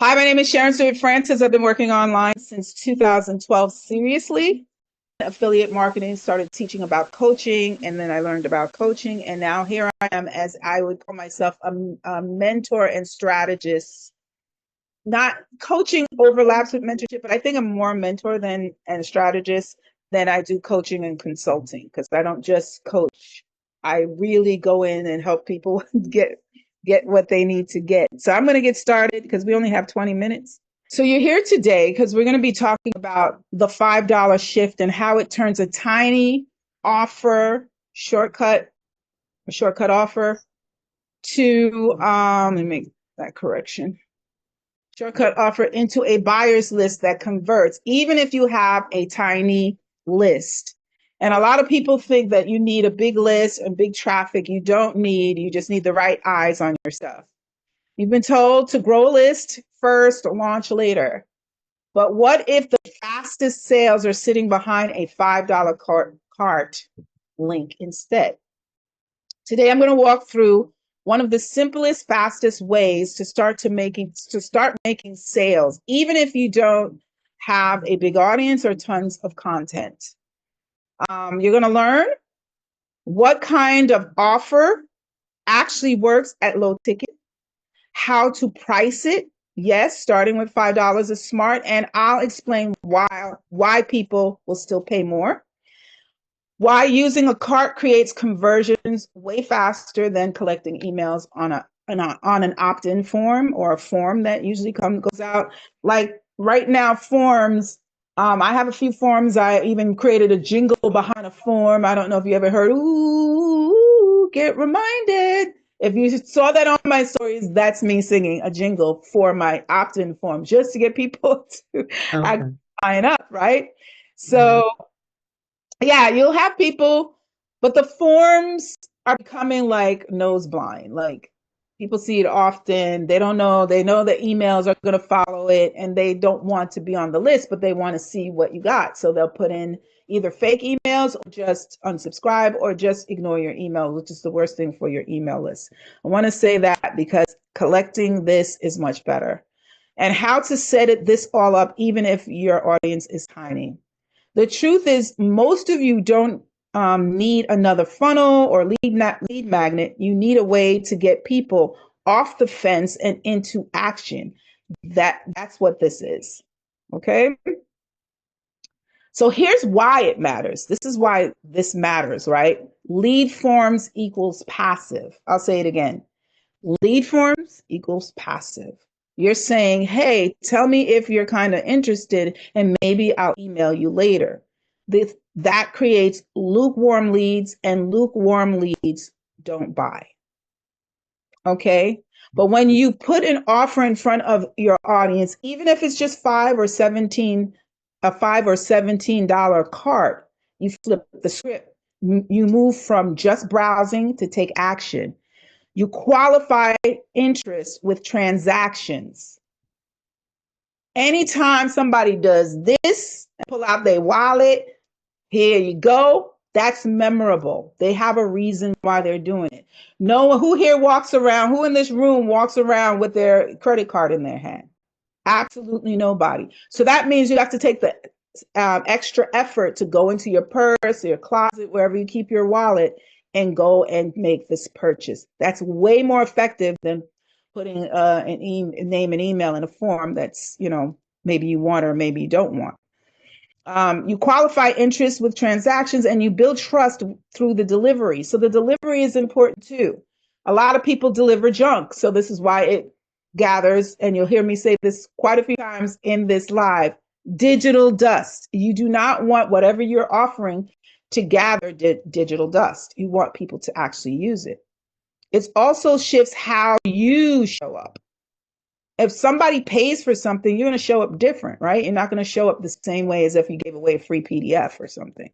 Hi, my name is Sharon Stewart Francis. I've been working online since 2012 seriously. Affiliate marketing, started teaching about coaching, and then I learned about coaching. And now here I am as I would call myself a mentor and strategist. Not coaching overlaps with mentorship, but I think I'm more a mentor than and strategist than I do coaching and consulting because I don't just coach. I really go in and help people get what they need to get. So I'm going to get started because we only have 20 minutes. So you're here today because we're going to be talking about the $5 shift and how it turns a tiny offer shortcut, a shortcut offer to let me make that correction. Shortcut offer into a buyer's list that converts, even if you have a tiny list. And a lot of people think that you need a big list and big traffic. You don't need, you just need the right eyes on your stuff. You've been told to grow a list first, launch later. But what if the fastest sales are sitting behind a $5 cart link instead? Today, I'm going to walk through one of the simplest, fastest ways to start making sales, even if you don't have a big audience or tons of content. You're going to learn what kind of offer actually works at low ticket, how to price it. Yes, starting with $5 is smart, and I'll explain why people will still pay more. Why using a cart creates conversions way faster than collecting emails on an opt-in form or a form that usually goes out. Like right now, forms. I have a few forms. I even created a jingle behind a form. I don't know if you ever heard. Ooh, get reminded. If you saw that on my stories, that's me singing a jingle for my opt-in form, just to get people to Okay. sign up, right? Mhm. So yeah, you'll have people, but the forms are becoming like nose blind. Like people see it often. They don't know. They know the emails are going to follow it and they don't want to be on the list, but they want to see what you got. So they'll put in either fake emails or just unsubscribe or just ignore your email, which is the worst thing for your email list. I want to say that because collecting this is much better. And how to set it this all up, even if your audience is tiny. The truth is, most of you don't need another funnel or lead magnet. You need a way to get people off the fence and into action. That's what this is. Okay. So here's why it matters. This is why this matters, right? Lead forms equals passive. I'll say it again. Lead forms equals passive. You're saying, hey, tell me if you're kind of interested, and maybe I'll email you later. That creates lukewarm leads, and lukewarm leads don't buy. Okay. But when you put an offer in front of your audience, even if it's just a $5 or $17 cart, you flip the script. You move from just browsing to take action. You qualify interest with transactions. Anytime somebody does this, pull out their wallet, here you go, that's memorable. They have a reason why they're doing it. No one who here walks around, who in this room walks around with their credit card in their hand? Absolutely nobody. So that means you have to take the extra effort to go into your purse, your closet, wherever you keep your wallet, and go and make this purchase. That's way more effective than putting name and email in a form that's, maybe you want or maybe you don't want. You qualify interest with transactions and you build trust through the delivery. So the delivery is important too. A lot of people deliver junk. So this is why it gathers, and you'll hear me say this quite a few times in this live, digital dust. You do not want whatever you're offering to gather digital dust. You want people to actually use it. It also shifts how you show up. If somebody pays for something, you're going to show up different, right? You're not going to show up the same way as if you gave away a free PDF or something.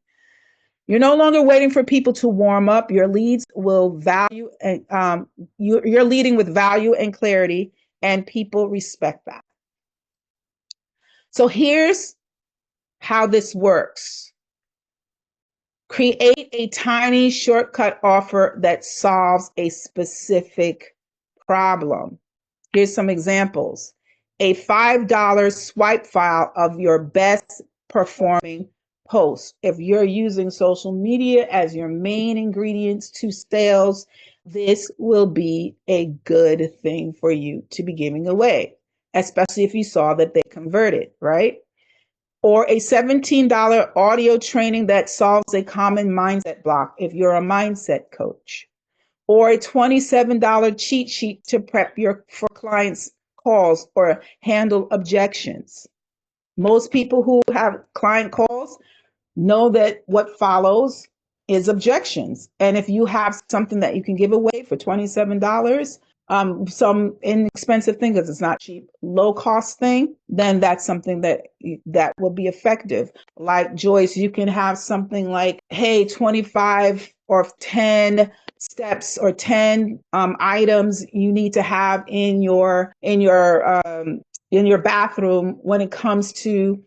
You're no longer waiting for people to warm up. Your leads will value, and you're leading with value and clarity, and people respect that. So here's how this works. Create a tiny shortcut offer that solves a specific problem. Here's some examples. a $5 swipe file of your best performing posts. If you're using social media as your main ingredients to sales, this will be a good thing for you to be giving away, especially if you saw that they converted, right? Or a $17 audio training that solves a common mindset block if you're a mindset coach, or a $27 cheat sheet to prep your for clients calls or handle objections. Most people who have client calls know that what follows is objections. And if you have something that you can give away for $27, some inexpensive thing because it's not cheap, low cost thing, then that's something that will be effective. Like Joyce, you can have something like, hey, 25 or 10 steps or 10 items you need to have in your bathroom when it comes to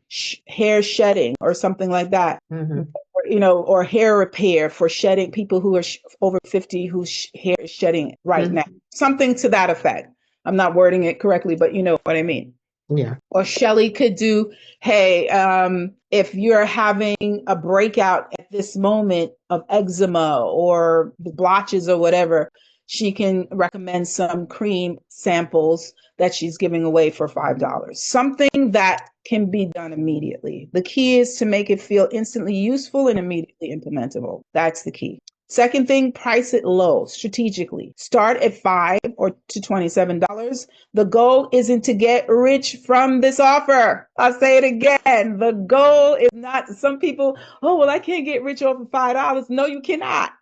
hair shedding or something like that. Mm-hmm. Or hair repair for shedding people who are over 50 whose hair is shedding right now. Something to that effect. I'm not wording it correctly, but you know what I mean. Yeah. Or Shelly could do, hey, if you're having a breakout at this moment of eczema or the blotches or whatever, she can recommend some cream samples that she's giving away for $5. Something that can be done immediately. The key is to make it feel instantly useful and immediately implementable. That's the key. Second thing, price it low strategically. Start at $5 or to $27. The goal isn't to get rich from this offer. I'll say it again. The goal is not, some people, oh, well, I can't get rich off of $5. No, you cannot.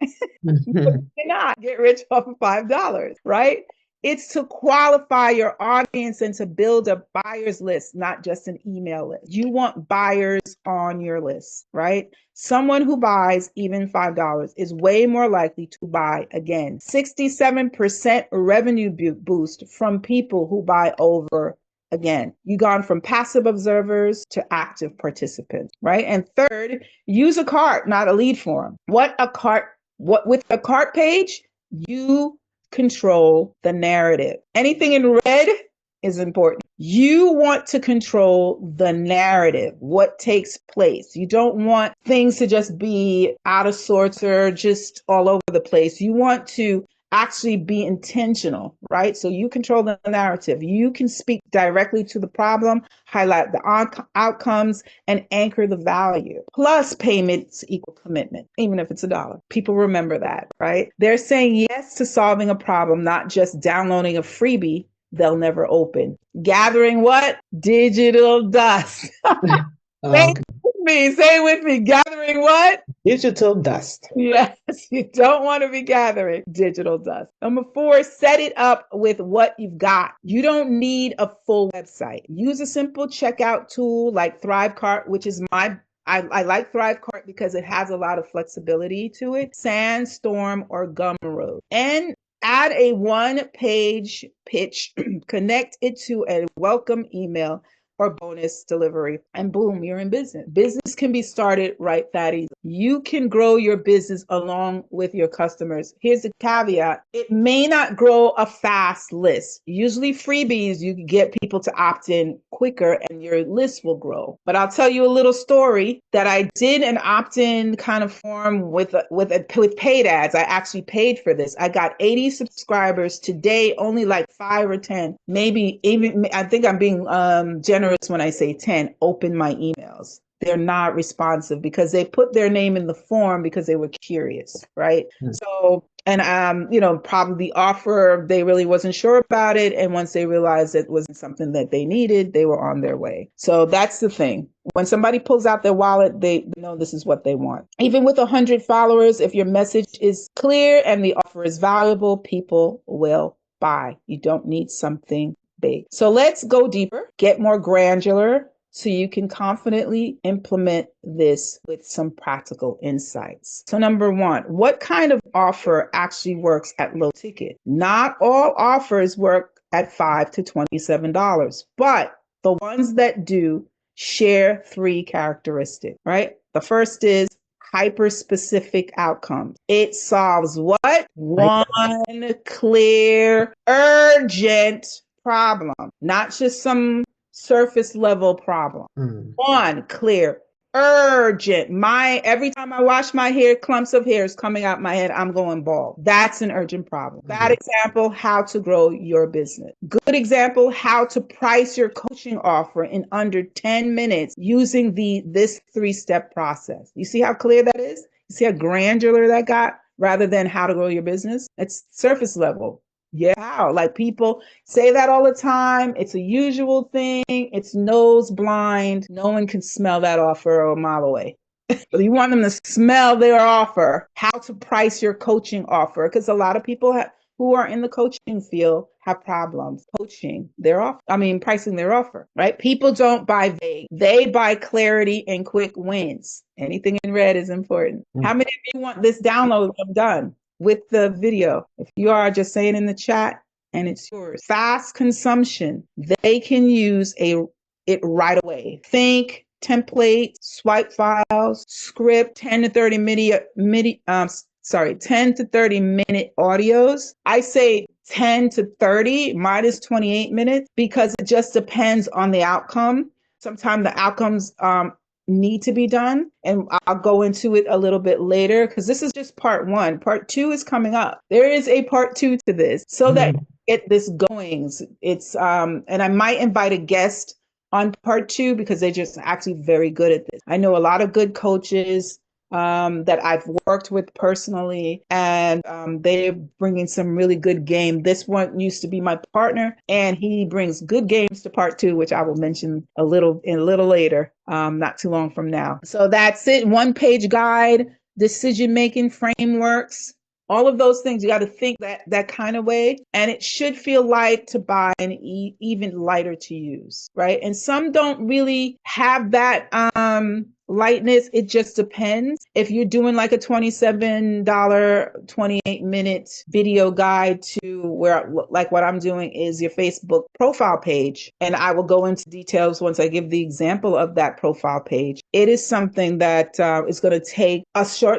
You cannot get rich off of $5, right? It's to qualify your audience and to build a buyer's list, not just an email list. You want buyers on your list, right? Someone who buys even $5 is way more likely to buy again. 67% revenue boost from people who buy over again. You've gone from passive observers to active participants, right? And third, use a cart, not a lead form. With a cart page, you control the narrative. Anything in red is important. You want to control the narrative, what takes place. You don't want things to just be out of sorts or just all over the place. You want to actually be intentional, right? So you control the narrative. You can speak directly to the problem, highlight the outcomes, and anchor the value. Plus, payments equal commitment, even if it's $1. People remember that, right? They're saying yes to solving a problem, not just downloading a freebie they'll never open. Gathering what? Digital dust. Say with me, gathering what? Digital dust. Yes, you don't want to be gathering digital dust. Number 4, set it up with what you've got. You don't need a full website. Use a simple checkout tool like ThriveCart, which is I like ThriveCart because it has a lot of flexibility to it. Sandstorm or Gumroad. And add a one-page pitch, connect it to a welcome email or bonus delivery, and boom, you're in business. Business can be started right that easy. You can grow your business along with your customers. Here's the caveat. It may not grow a fast list. Usually freebies, you can get people to opt in quicker and your list will grow. But I'll tell you a little story that I did an opt-in kind of form with paid ads. I actually paid for this. I got 80 subscribers. Today, only like 5 or 10, maybe even, I think I'm being generous when I say 10, open my emails. They're not responsive because they put their name in the form because they were curious, right? So, and probably the offer, they really wasn't sure about it. And once they realized it wasn't something that they needed, they were on their way. So that's the thing. When somebody pulls out their wallet, they know this is what they want. Even with 100 followers, if your message is clear and the offer is valuable, people will buy. You don't need something big. So let's go deeper, get more granular, so you can confidently implement this with some practical insights. So number 1, what kind of offer actually works at low ticket? Not all offers work at $5 to $27, but the ones that do share 3 characteristics, right? The first is hyper-specific outcomes. It solves what? One clear, urgent problem, not just some surface level problem. One, clear, urgent. Every time I wash my hair, clumps of hair is coming out my head. I'm going bald. That's an urgent problem. Bad example, how to grow your business. Good example, how to price your coaching offer in under 10 minutes using this 3-step process. You see how clear that is? You see how granular that got rather than how to grow your business? It's surface level. Yeah, how? Like people say that all the time. It's a usual thing. It's nose blind. No one can smell that offer a mile away. But you want them to smell their offer, how to price your coaching offer, because a lot of people who are in the coaching field have problems pricing their offer, right? People don't buy vague. They buy clarity and quick wins. Anything in red is important. How many of you want this download done with the video? If you are, just say it in the chat and it's yours. Fast consumption. They can use it right away. Think template, swipe files, script, 10 to 30 10 to 30 minute audios. I say 10 to 30, mine is 28 minutes because it just depends on the outcome. Sometimes the outcomes need to be done, and I'll go into it a little bit later because this is just part 1. Part 2 is coming up. There is a part 2 to this so that get this going. It's and I might invite a guest on part 2 because they're just actually very good at this. I know a lot of good coaches that I've worked with personally, and they're bringing some really good game. This one used to be my partner, and he brings good games to part 2, which I will mention a little later, not too long from now. So that's it. 1-page guide, decision-making frameworks, all of those things. You got to think that kind of way, and it should feel light to buy and even lighter to use, right? And some don't really have that lightness. It just depends. If you're doing like a $27 28-minute video guide to where, like what I'm doing is your Facebook profile page, and I will go into details once I give the example of that profile page. It is something that is going to take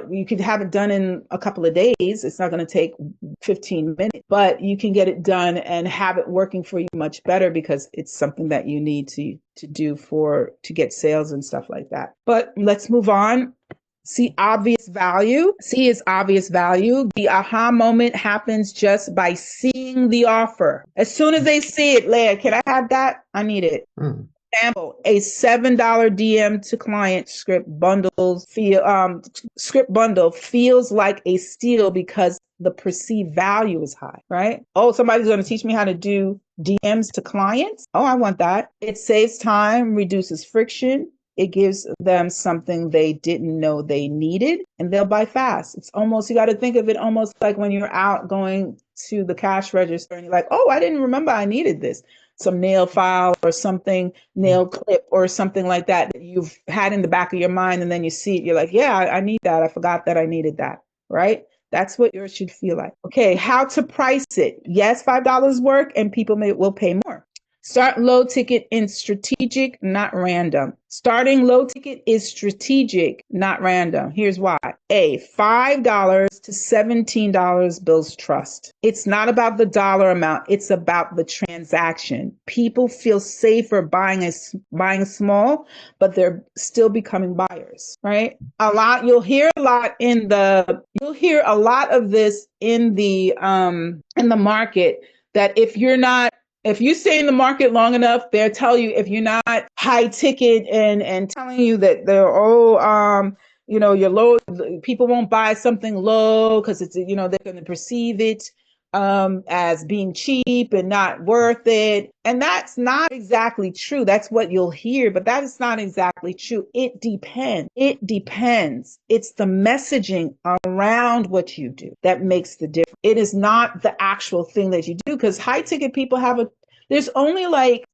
you could have it done in a couple of days. It's not going to take 15 minutes, but you can get it done and have it working for you much better because it's something that you need to do to get sales and stuff like that. But let's move on. See obvious value. C is obvious value. The aha moment happens just by seeing the offer. As soon as they see it, Leah, can I have that? I need it. Example, a $7 DM to client script bundle feels like a steal because the perceived value is high, right? Oh, somebody's going to teach me how to do DMs to clients. Oh, I want that. It saves time, reduces friction. It gives them something they didn't know they needed, and they'll buy fast. It's almost, you got to think of it almost like when you're out going to the cash register and you're like, oh, I didn't remember I needed this. Some nail file or something, nail clip or something like that you've had in the back of your mind, and then you see it, you're like, yeah, I need that. I forgot that I needed that, right? That's what yours should feel like. Okay, how to price it. Yes, $5 work and people will pay more. Start low ticket and strategic, not random. Starting low ticket is strategic, not random. Here's why. A, $5 to $17 builds trust. It's not about the dollar amount. It's about the transaction. People feel safer buying small, but they're still becoming buyers, right? You'll hear a lot of this in the market, that if you stay in the market long enough, they'll tell you, if you're not high ticket and telling you that you're low, people won't buy something low because it's, they're going to perceive it as being cheap and not worth it. And that's not exactly true. That's what you'll hear, but that is not exactly true. It depends. It's the messaging around what you do that makes the difference. It is not the actual thing that you do, because high ticket people there's only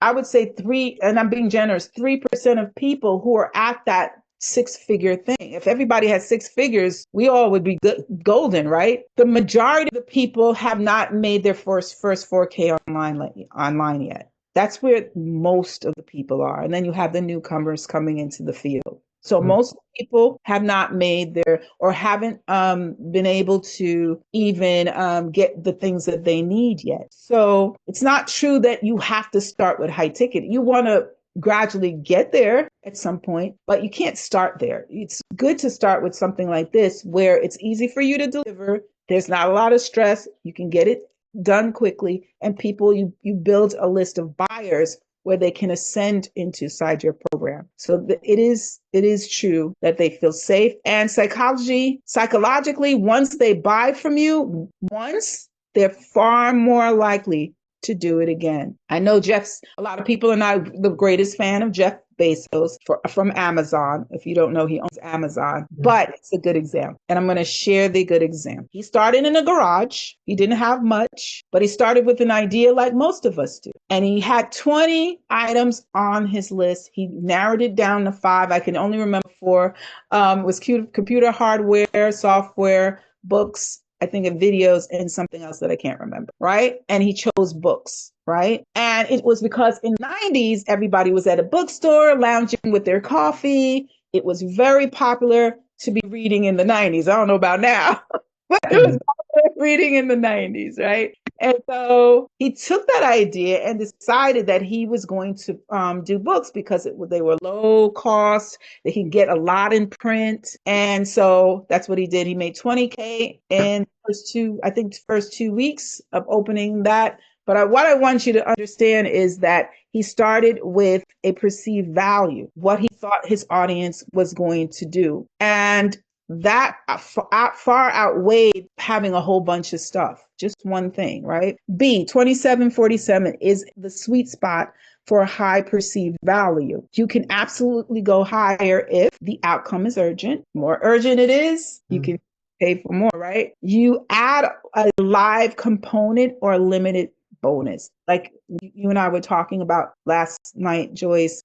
I would say 3, and I'm being generous, 3% of people who are at that 6-figure thing. If everybody had 6 figures, we all would be golden, right? The majority of the people have not made their first 4K online yet. That's where most of the people are. And then you have the newcomers coming into the field. So most people have not made their or haven't been able to even get the things that they need yet. So it's not true that you have to start with high ticket. You want to gradually get there at some point, but you can't start there. It's good to start with something like this where it's easy for you to deliver. There's not a lot of stress. You can get it done quickly, and people, you build a list of buyers where they can ascend inside your program. So it is true that they feel safe, and psychologically, once they buy from you once, they're far more likely to do it again. I know a lot of people are not the greatest fan of Jeff Bezos from Amazon. If you don't know, he owns Amazon, but it's a good example. And I'm going to share the good example. He started in a garage. He didn't have much, but he started with an idea like most of us do. And he had 20 items on his list. He narrowed it down to 5. I can only remember 4. It was computer hardware, software, books, I think of videos, and something else that I can't remember, right? And he chose books, right? And it was because in the 90s, everybody was at a bookstore lounging with their coffee. It was very popular to be reading in the 90s. I don't know about now, but it was popular reading in the 90s, right? And so he took that idea and decided that he was going to do books because they were low cost. They could get a lot in print. And so that's what he did. He made $20K in first 2 weeks of opening that. But what I want you to understand is that he started with a perceived value, what he thought his audience was going to do. And that far outweighed having a whole bunch of stuff. Just one thing, right? B, 2747 is the sweet spot for a high perceived value. You can absolutely go higher if the outcome is urgent. More urgent it is, you can pay for more, right? You add a live component or a limited bonus. Like you and I were talking about last night, Joyce,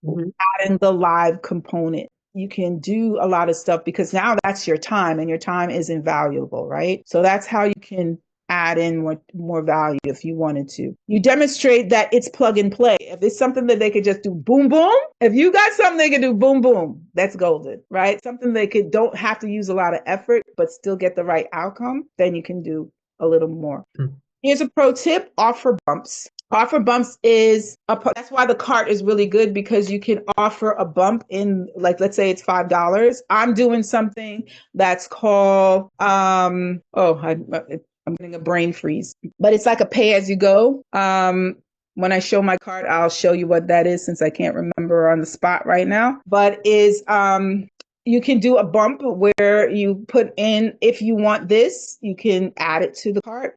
adding the live component. You can do a lot of stuff because now that's your time, and your time is invaluable, right? So that's how you can add in more value if you wanted to. You demonstrate that it's plug and play. If it's something that they could just do boom, boom, if you got something they could do boom, boom, that's golden, right? Something they don't have to use a lot of effort, but still get the right outcome, then you can do a little more. Here's a pro tip: offer bumps. Offer bumps that's why the cart is really good, because you can offer a bump in, like, let's say it's $5. I'm doing something that's called, I'm getting a brain freeze, but it's like a pay as you go. When I show my cart, I'll show you what that is since I can't remember on the spot right now, but you can do a bump where you put in, if you want this, you can add it to the cart,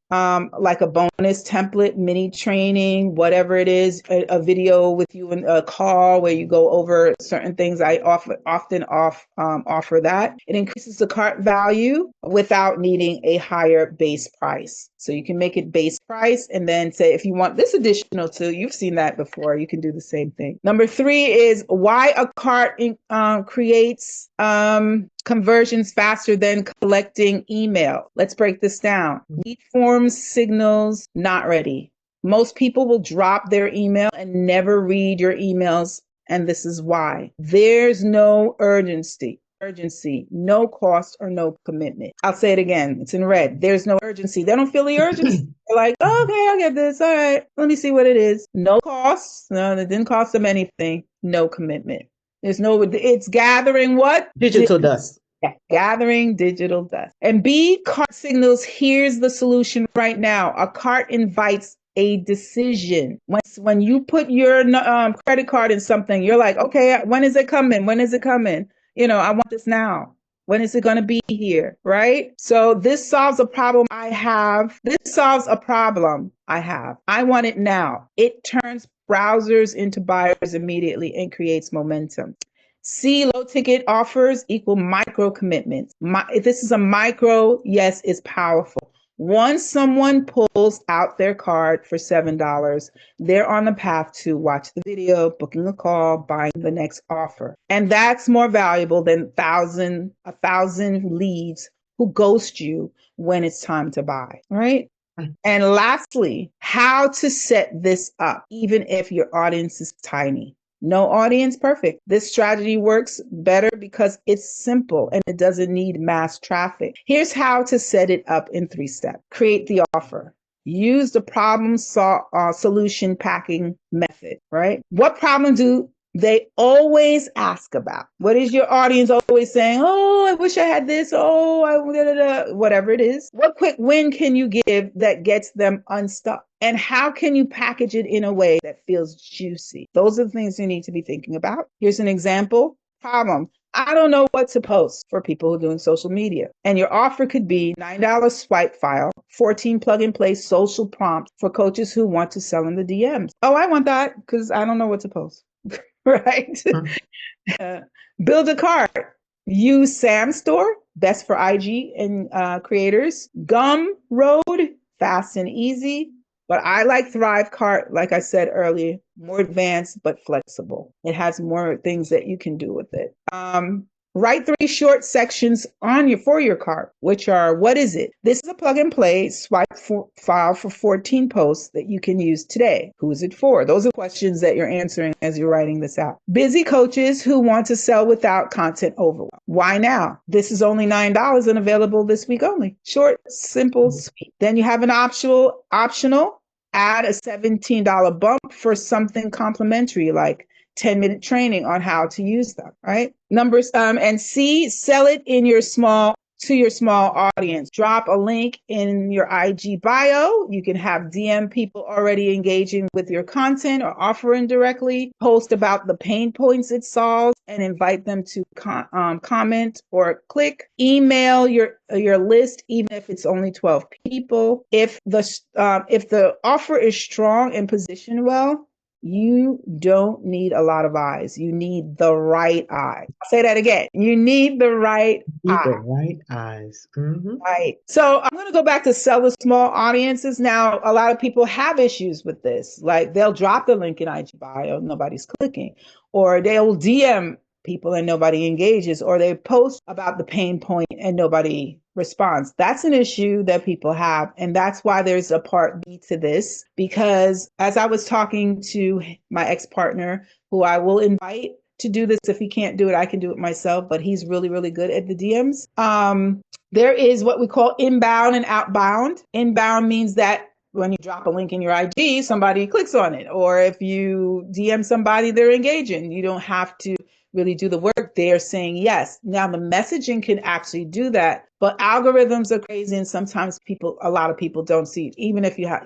like a bonus template, mini training, whatever it is, a video with you in a call where you go over certain things. I often offer that. It increases the cart value without needing a higher base price. So you can make it base price and then say, if you want this additional too, you've seen that before, you can do the same thing. Number 3 is why a cart creates conversions faster than collecting email. Let's break this down. Lead forms signals not ready. Most people will drop their email and never read your emails, and this is why. There's no urgency, no cost or no commitment. I'll say it again. It's in red. There's no urgency. They don't feel the urgency. They're like, oh, okay, I'll get this. All right, let me see what it is. No cost. No, it didn't cost them anything. No commitment. It's gathering what? Digital dust. Yeah, gathering digital dust. And B, cart signals, here's the solution right now. A cart invites a decision. When you put your credit card in something, you're like, okay, when is it coming? When is it coming? I want this now. When is it going to be here? Right? So this solves a problem I have. I want it now. It turns browsers into buyers immediately and creates momentum. C, low ticket offers equal micro commitments. If this is a micro, yes, it's powerful. Once someone pulls out their card for $7, they're on the path to watch the video, booking a call, buying the next offer. And that's more valuable than a thousand leads who ghost you when it's time to buy, right? And lastly, how to set this up, even if your audience is tiny. No audience perfect. This strategy works better because it's simple and it doesn't need mass traffic. Here's how to set it up in 3 steps. Create the offer. Use the solution packing method, right? What problem do they always ask about? What is your audience always saying? Oh, I wish I had this. Oh, whatever it is. What quick win can you give that gets them unstuck? And how can you package it in a way that feels juicy? Those are the things you need to be thinking about. Here's an example. Problem. I don't know what to post for people who are doing social media. And your offer could be $9 swipe file, 14 plug and play social prompts for coaches who want to sell in the DMs. Oh, I want that because I don't know what to post. Right? Build a cart. Use Sam Store, best for IG and creators. Gumroad, fast and easy. But I like Thrive Cart, like I said earlier, more advanced but flexible. It has more things that you can do with it. Write 3 short sections for your cart, which are, what is it? This is a plug and play swipe file for 14 posts that you can use today. Who is it for? Those are questions that you're answering as you're writing this out. Busy coaches who want to sell without content overwhelm. Why now? This is only $9 and available this week only. Short, simple, sweet. Then you have an optional, add a $17 bump for something complimentary like 10-minute training on how to use them, right? Numbers, and C, sell it to your small audience. Drop a link in your IG bio. You can have DM people already engaging with your content or offering directly. Post about the pain points it solves and invite them to comment or click. Email your list, even if it's only 12 people. If the offer is strong and positioned well, you don't need a lot of eyes. You need the right eye. I'll say that again. You need the right eye. The right eyes. Mm-hmm. Right. So I'm going to go back to sell to small audiences. Now, a lot of people have issues with this. Like they'll drop the link in IG bio, nobody's clicking, or they'll DM people and nobody engages, or they post about the pain point and nobody responds. That's an issue that people have. And that's why there's a part B to this, because as I was talking to my ex-partner, who I will invite to do this, if he can't do it, I can do it myself, but he's really, really good at the DMs. There is what we call inbound and outbound. Inbound means that when you drop a link in your IG, somebody clicks on it. Or if you DM somebody, they're engaging. You don't have to really do the work. They're saying yes. Now the messaging can actually do that, but algorithms are crazy, and sometimes a lot of people don't see it, even if you have,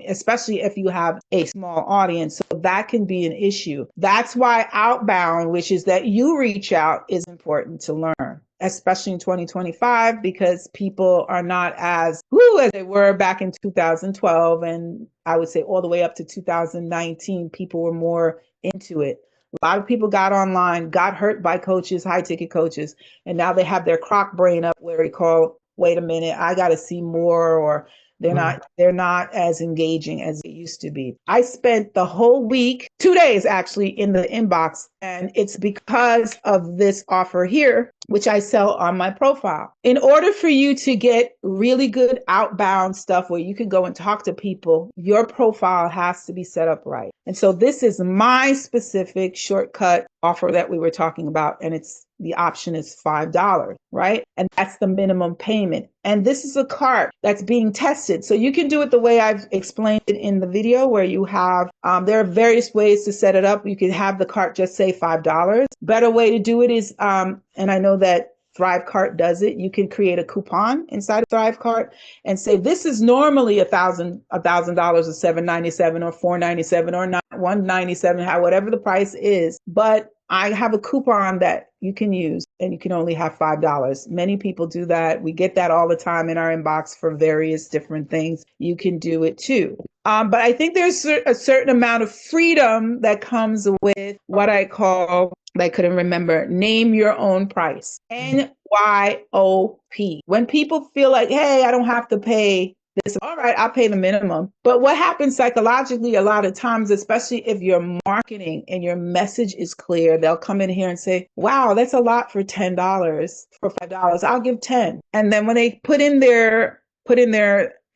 especially if you have a small audience. So that can be an issue. That's why outbound, which is that you reach out, is important to learn, especially in 2025, because people are not as as they were back in 2012. And I would say all the way up to 2019, people were more into it. A lot of people got online, got hurt by coaches, high ticket coaches, and now they have their croc brain up where they call, wait a minute, I got to see more, or they're not as engaging as it used to be. I spent the whole week, 2 days actually, in the inbox, and it's because of this offer here, which I sell on my profile. In order for you to get really good outbound stuff where you can go and talk to people, your profile has to be set up right. And so this is my specific shortcut offer that we were talking about, and the option is $5, right? And that's the minimum payment. And this is a cart that's being tested. So you can do it the way I've explained it in the video, where you have, there are various ways to set it up. You can have the cart just say $5. Better way to do it is, and I know that Thrive Cart does it. You can create a coupon inside of Thrive Cart and say, this is normally $1,000 or $797 or $497 or $197, whatever the price is. But I have a coupon that you can use, and you can only have $5. Many people do that. We get that all the time in our inbox for various different things. You can do it too. But I think there's a certain amount of freedom that comes with what I call, I couldn't remember, name your own price. NYOP. When people feel like, hey, I don't have to pay this, all right, I'll pay the minimum. But what happens psychologically a lot of times, especially if your marketing and your message is clear, they'll come in here and say, wow, that's a lot for $10, for $5. I'll give 10. And then when they put in their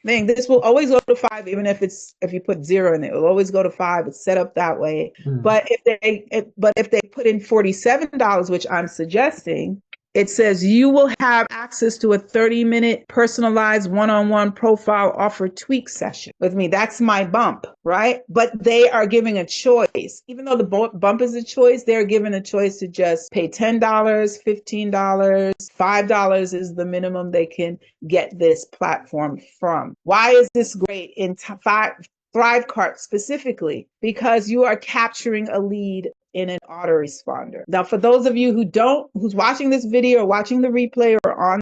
thing. This will always go to 5, even if you put 0 in it. It will always go to 5. It's set up that way. Mm. But if they put in $47, which I'm suggesting, it says you will have access to a 30-minute personalized one-on-one profile offer tweak session with me. That's my bump, right? But they are giving a choice. Even though the bump is a choice, they're given a choice to just pay $10, $15, $5 is the minimum they can get this platform from. Why is this great in ThriveCart specifically? Because you are capturing a lead in an autoresponder. Now, for those of you who's watching this video or watching the replay or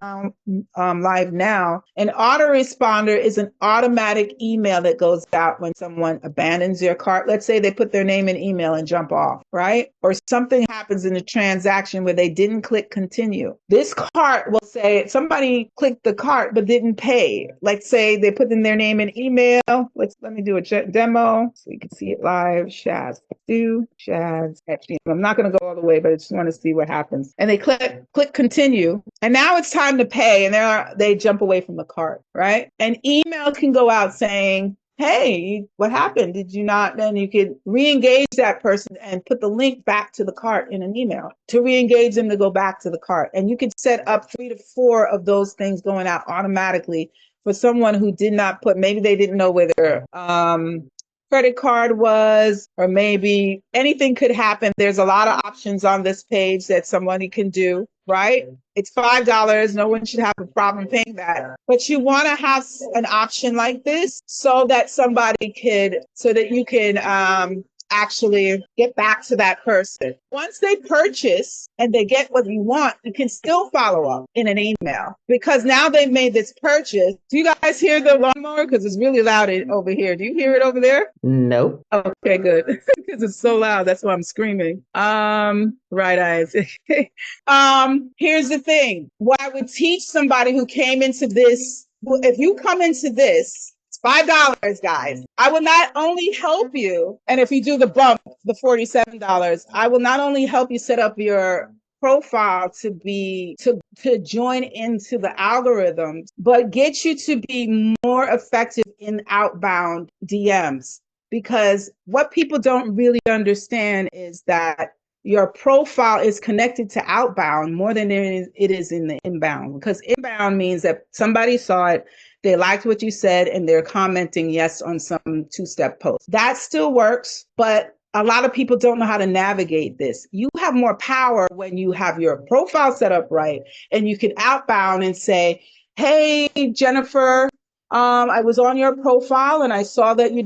on live now, an autoresponder is an automatic email that goes out when someone abandons their cart. Let's say they put their name and email and jump off, right? Or something happens in a transaction where they didn't click continue. This cart will say somebody clicked the cart but didn't pay. Let's say they put in their name and email. Let me do a demo so you can see it live. Shaz. I'm not going to go all the way, but I just want to see what happens. And they click continue. And now it's time to pay. And they jump away from the cart, right? An email can go out saying, hey, what happened? Did you not? Then you could re-engage that person and put the link back to the cart in an email to re-engage them to go back to the cart. And you could set up 3 to 4 of those things going out automatically for someone who did not maybe they didn't know where their credit card was, or maybe anything could happen. There's a lot of options on this page that somebody can do, right? It's $5. No one should have a problem paying that. But you want to have an option like this so that you can actually get back to that person. Once they purchase and they get what you want, you can still follow up in an email because now they've made this purchase. Do you guys hear the lawnmower? Because it's really loud over here. Do you hear it over there? Nope. Okay, good. Because it's so loud. That's why I'm screaming. Right eyes. Here's the thing. What I would teach somebody who came into this, if you come into this, $5, guys. I will not only help you, and if you do the bump, the $47, I will not only help you set up your profile to join into the algorithms, but get you to be more effective in outbound DMs. Because what people don't really understand is that your profile is connected to outbound more than it is in the inbound. Because inbound means that somebody saw it, they liked what you said, and they're commenting yes on some 2-step post. That still works, but a lot of people don't know how to navigate this. You have more power when you have your profile set up right, and you can outbound and say, hey, Jennifer, I was on your profile and I saw that you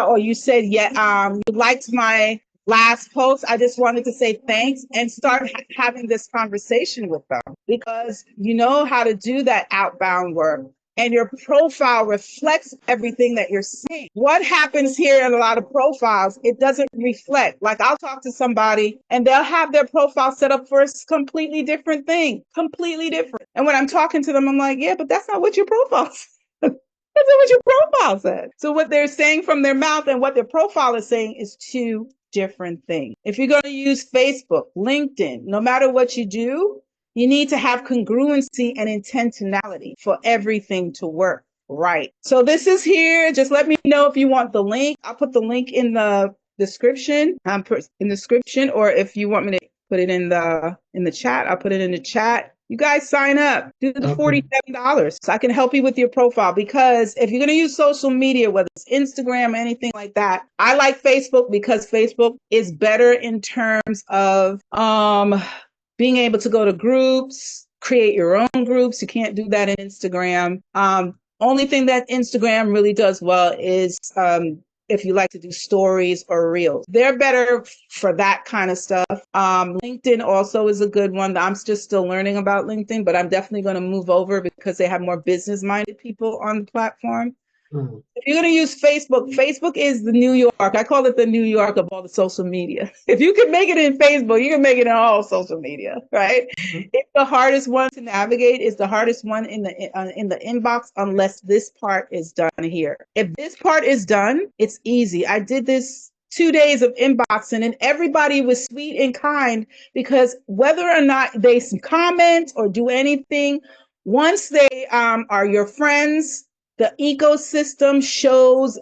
or you said, yeah, you liked my last post. I just wanted to say thanks and start having this conversation with them because you know how to do that outbound work. And your profile reflects everything that you're saying. What happens here in a lot of profiles, it doesn't reflect. Like I'll talk to somebody and they'll have their profile set up for a completely different thing, completely different. And when I'm talking to them, I'm like, yeah, but that's not what your profile says. That's not what your profile said. So what they're saying from their mouth and what their profile is saying is two different things. If you're going to use Facebook, LinkedIn, no matter what you do, you need to have congruency and intentionality for everything to work right. So this is here. Just let me know if you want the link. I'll put the link in the description, or if you want me to put it in the chat, I'll put it in the chat. You guys sign up. Do the $47 so I can help you with your profile, because if you're going to use social media, whether it's Instagram or anything like that, I like Facebook because Facebook is better in terms of being able to go to groups, create your own groups. You can't do that in Instagram. Only thing that Instagram really does well is if you like to do stories or reels. They're better for that kind of stuff. LinkedIn also is a good one. I'm just still learning about LinkedIn, but I'm definitely going to move over because they have more business-minded people on the platform. Mm. If you're going to use Facebook, Facebook is the New York. I call it the New York of all the social media. If you can make it in Facebook, you can make it in all social media, right? Mm-hmm. It's the hardest one to navigate. It's the hardest one in the inbox unless this part is done here. If this part is done, it's easy. I did this 2 days of inboxing and everybody was sweet and kind, because whether or not they comment or do anything, once they are your friends, The ecosystem shows,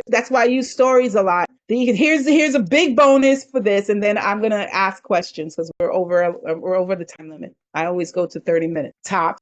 that's why I use stories a lot. Here's a big bonus for this, and then I'm gonna ask questions because we're over the time limit. I always go to 30 minutes top.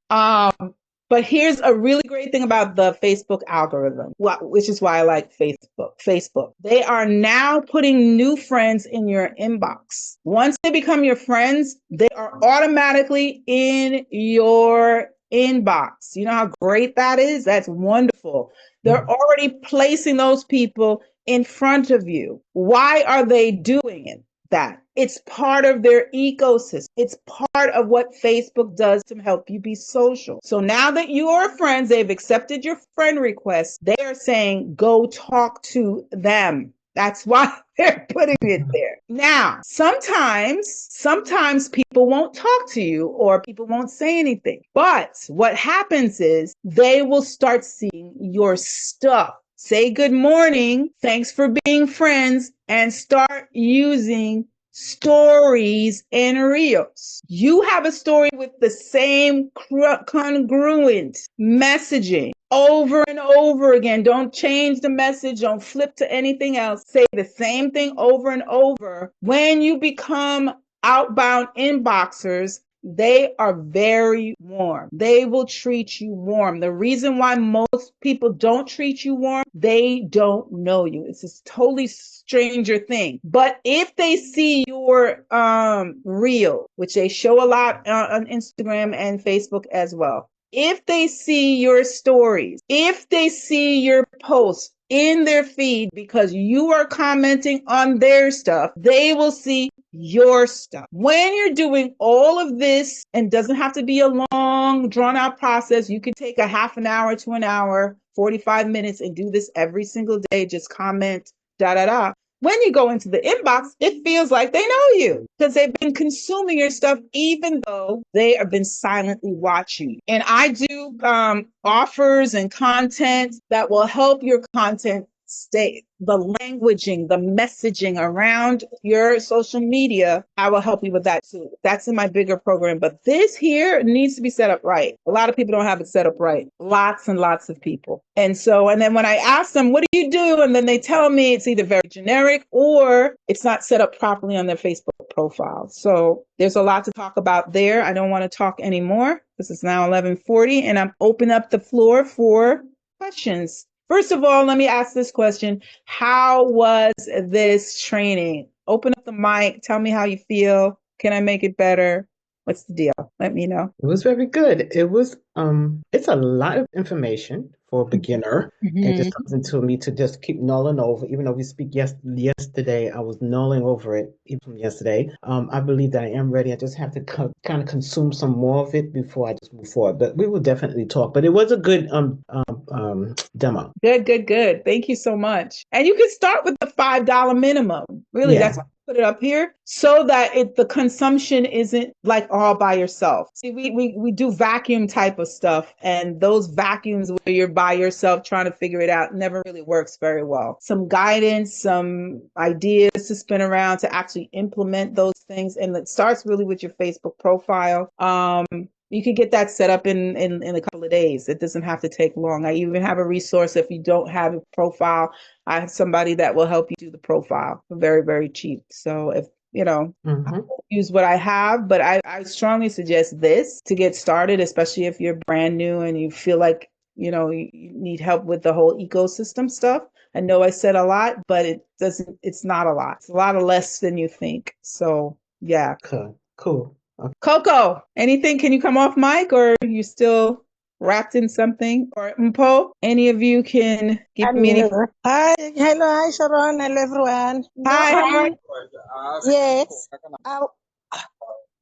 But here's a really great thing about the Facebook algorithm, which is why I like Facebook. They are now putting new friends in your inbox. Once they become your friends, they are automatically in your inbox. You know how great that is? That's wonderful. They're already placing those people in front of you. Why are they doing it? That it's part of their ecosystem. It's part of what Facebook does to help you be social. So now that you are friends, they've accepted your friend request. They are saying, go talk to them. That's why they're putting it there. Now, sometimes people won't talk to you or people won't say anything. But what happens is they will start seeing your stuff. Say good morning, thanks for being friends, and start using stories and reels. You have a story with the same congruent messaging over and over again. Don't change the message. Don't flip to anything else. Say the same thing over and over. When you become outbound inboxers, they are very warm. They will treat you warm. The reason why most people don't treat you warm, they don't know you. It's a totally stranger thing. But if they see your reel, which they show a lot on Instagram and Facebook as well, if they see your stories, if they see your posts in their feed because you are commenting on their stuff, they will see your stuff. When you're doing all of this, and doesn't have to be a long, drawn out process, you can take a half an hour to an hour, 45 minutes, and do this every single day. Just comment, da da da. When you go into the inbox, it feels like they know you because they've been consuming your stuff, even though they have been silently watching. And I do offers and content that will help your content stay. The languaging, the messaging around your social media, I will help you with that too. That's in my bigger program. But this here needs to be set up right. A lot of people don't have it set up right. Lots and lots of people. And then when I ask them, what do you do? And then they tell me it's either very generic or it's not set up properly on their Facebook profile. So there's a lot to talk about there. I don't want to talk anymore. This is now 11:40 and I'm open up the floor for questions. First of all, let me ask this question. How was this training? Open up the mic. Tell me how you feel. Can I make it better? What's the deal? Let me know. It was very good. It's a lot of information for a beginner. It just comes into me to just keep nulling over. Even though we speak yesterday, I was nulling over it even from yesterday. I believe that I am ready. I just have to kind of consume some more of it before I just move forward. But we will definitely talk. But it was a good demo. Good. Thank you so much. And you can start with the $5 minimum. Really, that's why I put it up here so that the consumption isn't like all by yourself. See, we do vacuum type of stuff, and those vacuums where you're by yourself trying to figure it out never really works very well. Some guidance, some ideas to spin around to actually implement those things. And it starts really with your Facebook profile. You can get that set up in a couple of days. It doesn't have to take long. I even have a resource if you don't have a profile. I have somebody that will help you do the profile for very, very cheap. So if I use what I have, but I strongly suggest this to get started, especially if you're brand new and you feel like, you need help with the whole ecosystem stuff. I know I said a lot, but it's not a lot. It's a lot of less than you think. So yeah. Cool. Okay. Coco, anything? Can you come off mic or are you still wrapped in something? Or Mpo, any of you can give me any? Hi, hello, hi Sharon, hello everyone. Hi. Yes,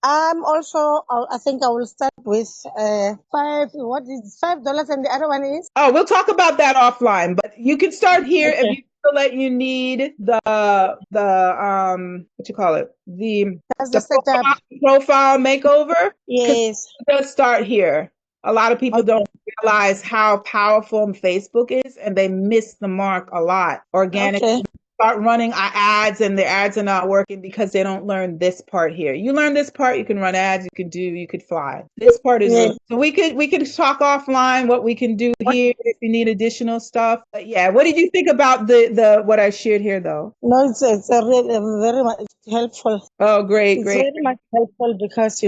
I'm also. I think I will start with five. What is $5 and the other one is? Oh, we'll talk about that offline, but you can start here if you feel that you need the what you call it? That's the setup. Profile makeover. Yes. Just start here. A lot of people don't realize how powerful Facebook is and they miss the mark a lot. Organic start running our ads and their ads are not working because they don't learn this part here. You learn this part, you can run ads, you could fly. This part is Yes. really, so we could talk offline what we can do here if you need additional stuff. But yeah, what did you think about the what I shared here though? No, it's a really very much helpful. Oh, great, It's great. very much helpful because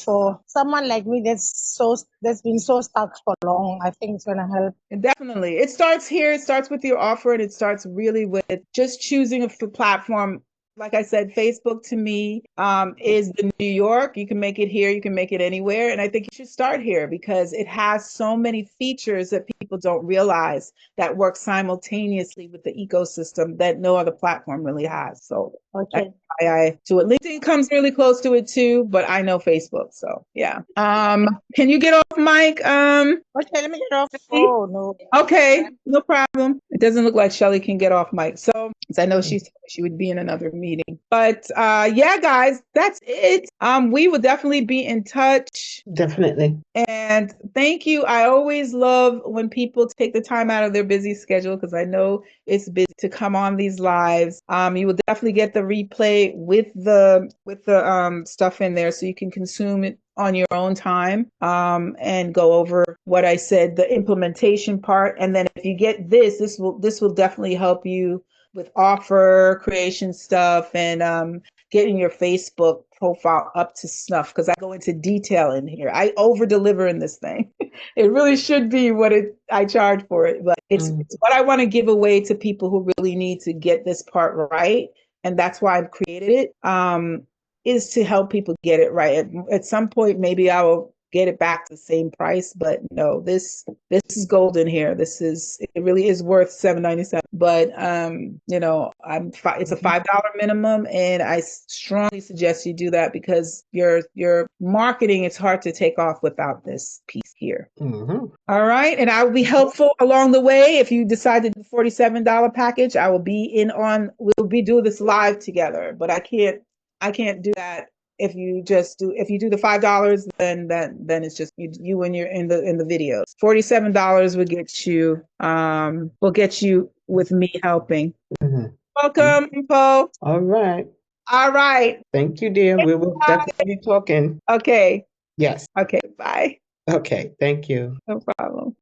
for someone like me that's been so stuck for long, I think it's gonna help. Definitely. It starts here. It starts with your offer and it starts really with just choosing a platform. Like I said, Facebook to me is the New York. You can make it here, you can make it anywhere. And I think you should start here because it has so many features that people don't realize that work simultaneously with the ecosystem that no other platform really has. So Okay. why I do it. LinkedIn comes really close to it too, but I know Facebook. So yeah. Can you get off mic? Okay, let me get off. Oh no. Okay, no problem. It doesn't look like Shelly can get off mic. So, 'cause I know she would be in another meeting. But yeah, guys, that's it. We will definitely be in touch. Definitely. And thank you. I always love when people take the time out of their busy schedule because I know it's busy to come on these lives. You will definitely get the replay with the stuff in there so you can consume it on your own time and go over what I said, the implementation part. And then if you get this will definitely help you with offer creation stuff and getting your Facebook profile up to snuff because I go into detail in here. I over deliver in this thing. It really should be what I charge for it, but it's what I want to give away to people who really need to get this part right. And that's why I've created it. Is to help people get it right. At some point, maybe I will get it back to the same price, but no, this is golden here. It really is worth $7.97. But it's a $5 minimum, and I strongly suggest you do that because your marketing is hard to take off without this piece here. Mm-hmm. All right, and I will be helpful along the way. If you decide to do the $47 package, I will be we'll be doing this live together, but I can't do that if you do the $5, then it's just you and you're in the videos. $47 will get you with me helping. Mm-hmm. Welcome, Poe. All right. All right. Thank you, dear. We will definitely be talking. Okay. Yes. Okay. Bye. Okay. Thank you. No problem.